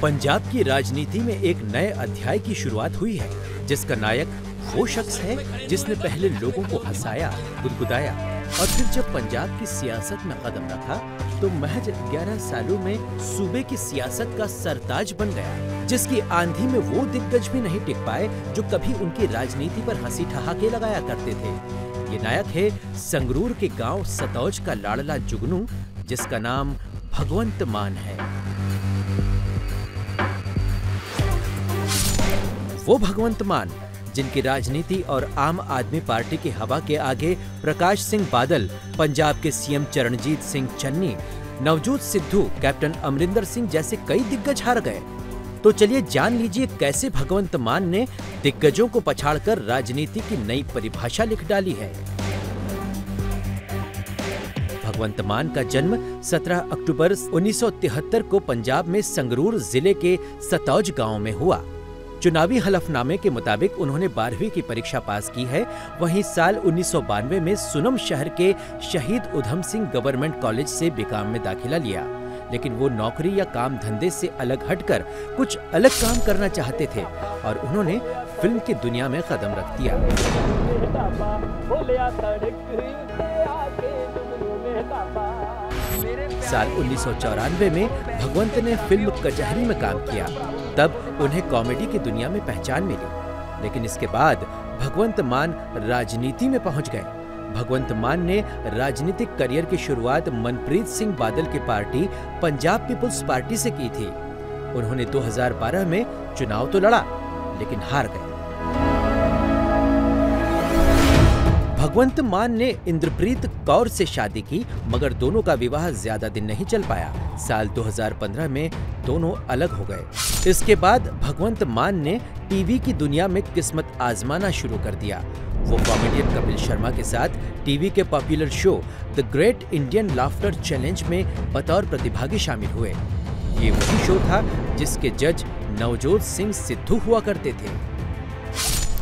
पंजाब की राजनीति में एक नए अध्याय की शुरुआत हुई है, जिसका नायक वो शख्स है जिसने पहले लोगों को हंसाया, गुदगुदाया और फिर जब पंजाब की सियासत में कदम रखा तो महज 11 सालों में सूबे की सियासत का सरताज बन गया, जिसकी आंधी में वो दिग्गज भी नहीं टिक पाए जो कभी उनकी राजनीति पर हंसी ठहाके लगाया करते थे। ये नायक है संगरूर के गांव सतौज का लाडला जुगनू, जिसका नाम भगवंत मान है। वो भगवंत मान जिनकी राजनीति और आम आदमी पार्टी की हवा के आगे प्रकाश सिंह बादल, पंजाब के सीएम चरणजीत सिंह चन्नी, नवजोत सिद्धू, कैप्टन अमरिंदर सिंह जैसे कई दिग्गज हार गए। तो चलिए जान लीजिए कैसे भगवंत मान ने दिग्गजों को पछाड़कर राजनीति की नई परिभाषा लिख डाली है। भगवंत मान का जन्म 17 अक्टूबर 1973 को पंजाब में संगरूर जिले के सतौज गांव में हुआ। चुनावी हलफनामे के मुताबिक उन्होंने 12वीं की परीक्षा पास की है। वहीं साल 1992 में सुनम शहर के शहीद उधम सिंह गवर्नमेंट कॉलेज से बीकॉम में दाखिला लिया, लेकिन वो नौकरी या काम धंधे से अलग हटकर कुछ अलग काम करना चाहते थे और उन्होंने फिल्म की दुनिया में कदम रख दिया। साल 1994 में भगवंत ने फिल्म कचहरी में काम किया, तब उन्हें कॉमेडी की दुनिया में पहचान मिली। लेकिन इसके बाद भगवंत मान राजनीति में पहुंच गए। भगवंत मान ने राजनीतिक करियर की शुरुआत मनप्रीत सिंह बादल की पार्टी पंजाब पीपुल्स पार्टी से की थी। उन्होंने 2012 में चुनाव तो लड़ा, लेकिन हार गए। भगवंत मान ने इंद्रप्रीत कौर से शादी की, मगर दोनों का विवाह ज्यादा दिन नहीं चल पाया। साल 2015 में दोनों अलग हो गए। इसके बाद भगवंत मान ने टीवी की दुनिया में किस्मत आजमाना शुरू कर दिया। वो कॉमेडियन कपिल शर्मा के साथ टीवी के popular show the great Indian laughter challenge में बतौर प्रतिभागी शामिल हुए। ये वही शो था जिसके जज नवजोत सिंह सिद्धू हुआ करते थे।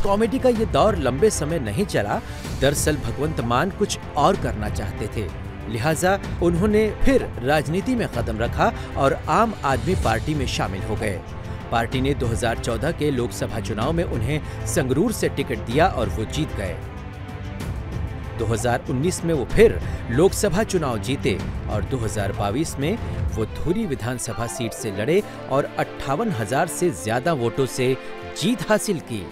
कॉमेडी का ये दौर लंबे समय नहीं चला। दरअसल भगवंत मान कुछ और करना चाहते थे, लिहाजा उन्होंने फिर राजनीति में कदम रखा और आम आदमी पार्टी में शामिल हो गए। पार्टी ने 2014 के लोकसभा चुनाव में उन्हें संगरूर से टिकट दिया और वो जीत गए। 2019 में वो फिर लोकसभा चुनाव जीते और 2022 में वो धुरी विधानसभा सीट से लड़े और 58,000 से ज्यादा वोटों से जीत हासिल की।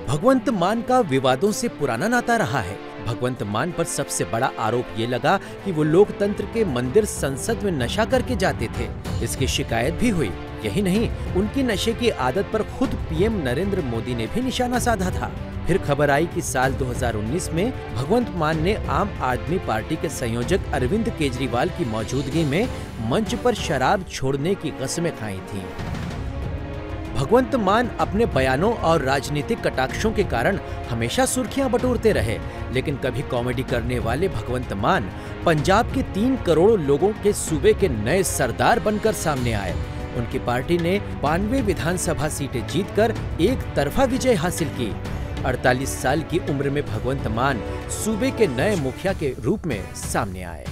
भगवंत मान का विवादों से पुराना नाता रहा है। भगवंत मान पर सबसे बड़ा आरोप ये लगा कि वो लोकतंत्र के मंदिर संसद में नशा करके जाते थे। इसकी शिकायत भी हुई। यही नहीं, उनकी नशे की आदत पर खुद पीएम नरेंद्र मोदी ने भी निशाना साधा था। फिर खबर आई कि साल 2019 में भगवंत मान ने आम आदमी पार्टी के संयोजक अरविंद केजरीवाल की मौजूदगी में मंच पर शराब छोड़ने की कसमें खाई थी। भगवंत मान अपने बयानों और राजनीतिक कटाक्षों के कारण हमेशा सुर्खियां बटोरते रहे, लेकिन कभी कॉमेडी करने वाले भगवंत मान पंजाब के 3 करोड़ लोगों के सूबे के नए सरदार बनकर सामने आए। उनकी पार्टी ने 92 विधानसभा सीटें जीतकर एक तरफा विजय हासिल की। 48 साल की उम्र में भगवंत मान सूबे के नए मुखिया के रूप में सामने आए।